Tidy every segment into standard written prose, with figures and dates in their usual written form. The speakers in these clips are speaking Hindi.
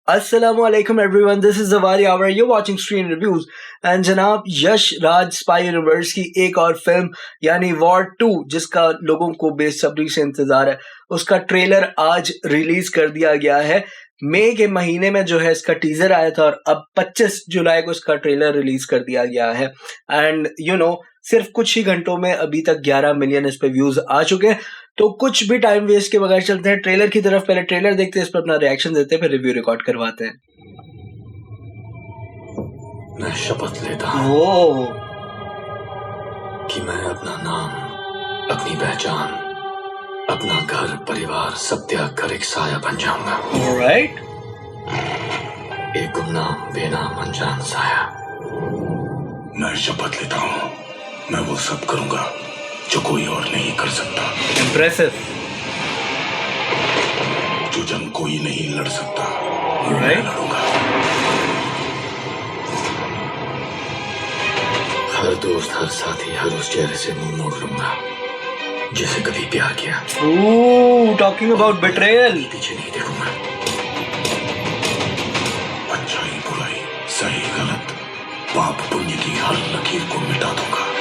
Assalamualaikum everyone, this is Zawari Awar, you're watching Screen Reviews and जनाब यश राज स्पाई यूनिवर्स की एक और फिल्म यानी वॉर 2 जिसका लोगों को बेसब्री से इंतजार है, उसका ट्रेलर आज रिलीज कर दिया गया है। मई के महीने में जो है इसका टीजर आया था और अब 25 जुलाई को इसका ट्रेलर रिलीज कर दिया गया है। एंड सिर्फ कुछ ही घंटों में अभी तक 11 मिलियन इस पे व्यूज आ चुके हैं। तो कुछ भी टाइम वेस्ट के बगैर चलते हैं ट्रेलर की तरफ। पहले ट्रेलर देखते हैं, इस पर अपना रिएक्शन देते हैं, फिर रिव्यू रिकॉर्ड करवाते हैं। मैं शपथ लेता हूँ कि मैं अपना नाम, अपनी पहचान, अपना घर परिवार सब त्याग कर एक साया बन जाऊंगा। ऑलराइट, एक गुमनाम बेनाम अनजान साया। मैं शपथ लेता हूँ मैं वो सब करूंगा जो कोई और नहीं कर सकता। इम्प्रेसिव। जो जंग कोई नहीं लड़ सकता, मैं लड़ूंगा। हर दोस्त, हर साथी, हर उस चेहरे से मुंह मोड़ लूंगा जिसे कभी प्यार किया। Talking about betrayal. पीछे नहीं देखूंगा। अच्छाई बुराई, सही गलत, पाप पुण्य की हर लकीर को मिटा दूंगा।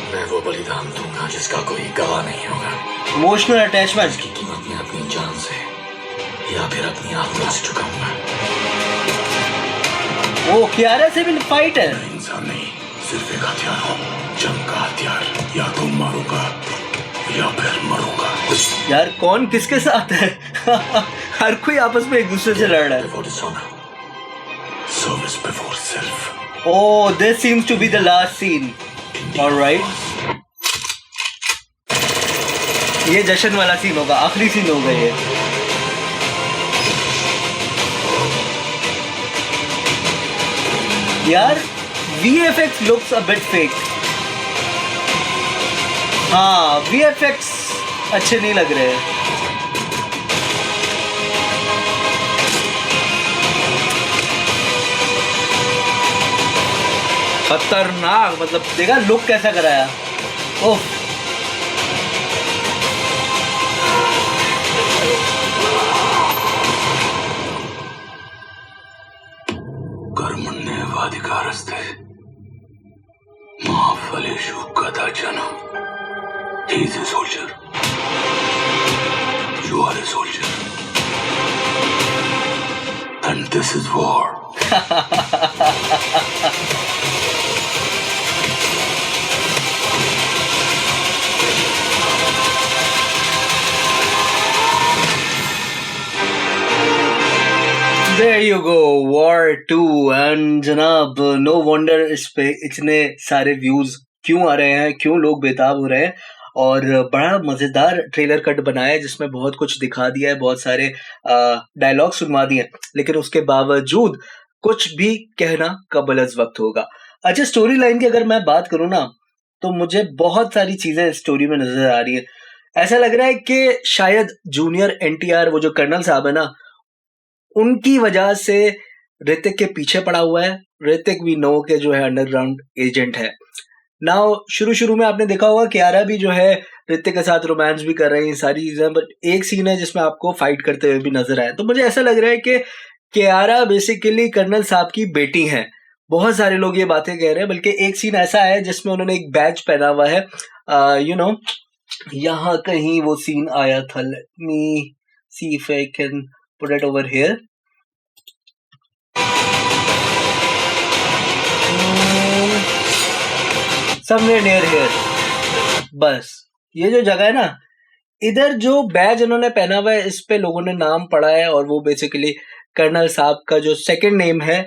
मैं वो बलिदान दूंगा जिसका कोई गवाह नहीं होगा। इमोशनल अटैचमेंट की कीमत में अपनी जान से या फिर अपनी आत्मा से चुकाऊंगा। वो कियारा से भी फाइट है। मैं इंसान नहीं, सिर्फ एक हथियार हूँ, जंग का हथियार। या तो मारूंगा या फिर मरूंगा। यार कौन किसके साथ है? हर कोई आपस में एक दूसरे से लड़ रहा है। Service before self. Oh, this seems to be the last scene. All right. ये जश्न वाला सीन होगा, आखिरी सीन होगा ये। यार VFX looks a bit fake. हाँ, VFX अच्छे नहीं लग रहे हैं। खतरनाक, मतलब देखा लुक कैसा कराया। ओह, कर्मण्य वाधिकारस्ते मा फलेषु कदाचन। He is a soldier. You are a soldier. And this is war. There you go, War 2। And जनाब नो वंडर इस पे इतने सारे व्यूज क्यों आ रहे हैं, क्यों लोग बेताब हो रहे हैं। और बड़ा मजेदार ट्रेलर कट बनाया है जिसमें बहुत कुछ दिखा दिया है, बहुत सारे डायलॉग सुनवा दिए, लेकिन उसके बावजूद कुछ भी कहना कबल अज वक्त होगा। अच्छा, स्टोरी लाइन की अगर मैं बात करूँ ना, तो मुझे बहुत सारी चीजें स्टोरी में नजर आ रही है। ऐसा लग रहा है कि शायद जूनियर NTR, वो जो कर्नल साहब है ना, उनकी वजह से ऋतिक के पीछे पड़ा हुआ है। ऋतिक भी नो के जो है अंडरग्राउंड एजेंट है। नाउ शुरू में आपने देखा होगा कियारा भी जो है ऋतिक के साथ रोमांस भी कर रही है, सारी चीजें, बट एक सीन है जिसमें आपको फाइट करते हुए भी नजर आए। तो मुझे ऐसा लग रहा है कि कियारा बेसिकली कर्नल साहब की बेटी है। बहुत सारे लोग ये बातें कह रहे हैं, बल्कि एक सीन ऐसा है जिसमें उन्होंने एक बैज पहना हुआ है। यहाँ कहीं वो सीन आया था। Let me see if I can put it over here. Somewhere near here. बस ये जो जगह है ना, इधर जो बैज इन्होंने पहना हुआ है, इस पे लोगों ने नाम पढ़ा है और वो बेसिकली कर्नल साहब का जो सेकंड नेम है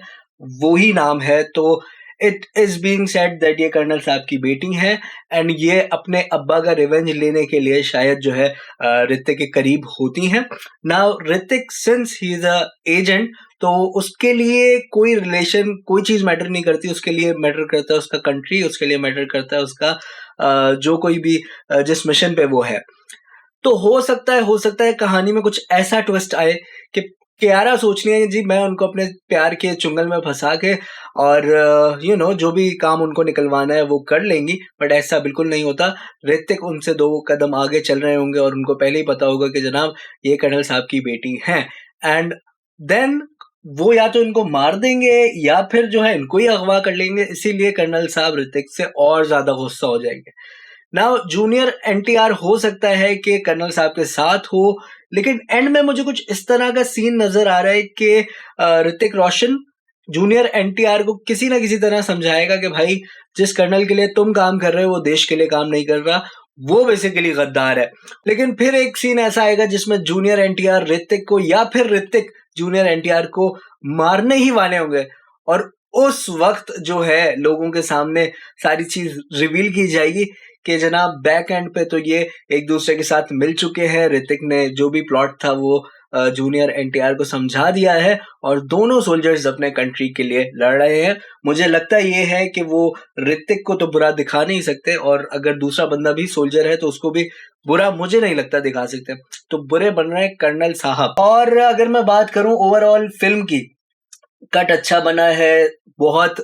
वो ही नाम है। तो it is being said that ये कर्नल साहब की बेटी है एंड ये अपने अब्बा का रिवेंज लेने के लिए शायद जो है ऋतिक के करीब होती हैं। Now Hrithik since he is a agent, तो उसके लिए कोई रिलेशन, कोई चीज मैटर नहीं करती। उसके लिए मैटर करता है उसका कंट्री, उसके लिए मैटर करता है उसका जो कोई भी जिस मिशन पे वो है। तो हो सकता है कहानी में कुछ ऐसा ट्विस्ट आए कि कियारा सोच रही है जी मैं उनको अपने प्यार के चुंगल में फंसा के और जो भी काम उनको निकलवाना है वो कर लेंगी, बट ऐसा बिल्कुल नहीं होता। ऋतिक उनसे 2 कदम आगे चल रहे होंगे और उनको पहले ही पता होगा कि जनाब ये कर्नल साहब की बेटी हैं, एंड देन वो या तो इनको मार देंगे या फिर जो है इनको ही अगवा कर लेंगे, इसीलिए कर्नल साहब ऋतिक से और ज्यादा गुस्सा हो जाएंगे। नाउ जूनियर एनटीआर हो सकता है कि कर्नल साहब के साथ हो, लेकिन एंड में मुझे कुछ इस तरह का सीन नजर आ रहा है कि ऋतिक रोशन जूनियर एनटीआर को किसी ना किसी तरह समझाएगा कि भाई जिस कर्नल के लिए तुम काम कर रहे हो वो देश के लिए काम नहीं कर रहा, वो बेसिकली गद्दार है। लेकिन फिर एक सीन ऐसा आएगा जिसमें जूनियर एनटीआर ऋतिक को या फिर ऋतिक जूनियर एनटीआर को मारने ही वाले होंगे, और उस वक्त जो है लोगों के सामने सारी चीज रिवील की जाएगी कि जनाब बैक एंड पे तो ये एक दूसरे के साथ मिल चुके हैं, ऋतिक ने जो भी प्लॉट था वो जूनियर एनटीआर को समझा दिया है और दोनों सोल्जर्स अपने कंट्री के लिए लड़ रहे हैं। मुझे लगता ये है कि वो ऋतिक को तो बुरा दिखा नहीं सकते, और अगर दूसरा बंदा भी सोल्जर है तो उसको भी बुरा मुझे नहीं लगता दिखा सकते, तो बुरे बन रहे हैं कर्नल साहब। और अगर मैं बात करूं ओवरऑल फिल्म की, कट अच्छा बना है, बहुत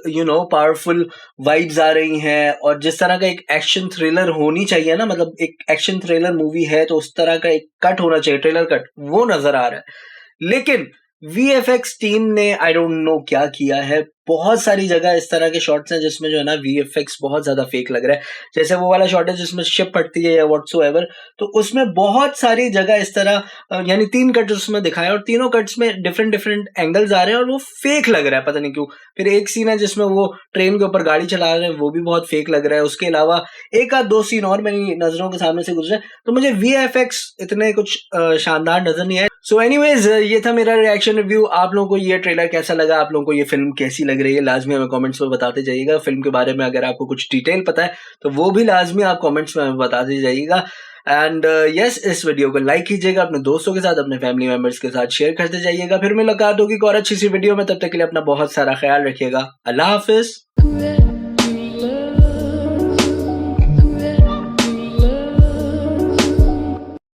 पावरफुल वाइब्स आ रही हैं, और जिस तरह का एक एक्शन थ्रिलर होनी चाहिए ना, मतलब एक एक्शन थ्रिलर मूवी है तो उस तरह का एक कट होना चाहिए, ट्रेलर कट, वो नजर आ रहा है। लेकिन वीएफएक्स टीम ने आई डोंट नो क्या किया है, बहुत सारी जगह इस तरह के शॉट्स हैं जिसमें जो है ना वीएफएक्स बहुत ज्यादा फेक लग रहा है। जैसे वो वाला शॉट है जिसमें शिप फटती है या व्हाटसोएवर, तो उसमें बहुत सारी जगह इस तरह यानी 3 कट्स उसमें दिखाए और तीनों कट्स में डिफरेंट डिफरेंट एंगल्स आ रहे हैं और वो फेक लग रहा है, पता नहीं क्यों। फिर एक सीन है जिसमें वो ट्रेन के ऊपर गाड़ी चला रहे हैं, वो भी बहुत फेक लग रहा है। उसके अलावा एक आध 2 सीन और मेरी नजरों के सामने से गुजरे, तो मुझे वीएफएक्स इतने कुछ शानदार नजर नहीं आए। सो एनीवेज ये था मेरा रिएक्शन रिव्यू। आप लोगों को ये ट्रेलर कैसा लगा, आप लोगों को ये फिल्म कैसी लग रही है, लाजमी हमें कमेंट्स में बताते जाइएगा। फिल्म के बारे में अगर आपको कुछ डिटेल पता है तो वो भी लाजमी आप कमेंट्स में हमें बताते जाइएगा। एंड यस, इस वीडियो को लाइक कीजिएगा, अपने दोस्तों के साथ, अपने फैमिली मेंबर्स के साथ शेयर करते जाइएगा। फिर मुलाकात होगी और अच्छी सी वीडियो में, तब तक के लिए अपना बहुत सारा ख्याल रखिएगा। अल्लाह हाफिज।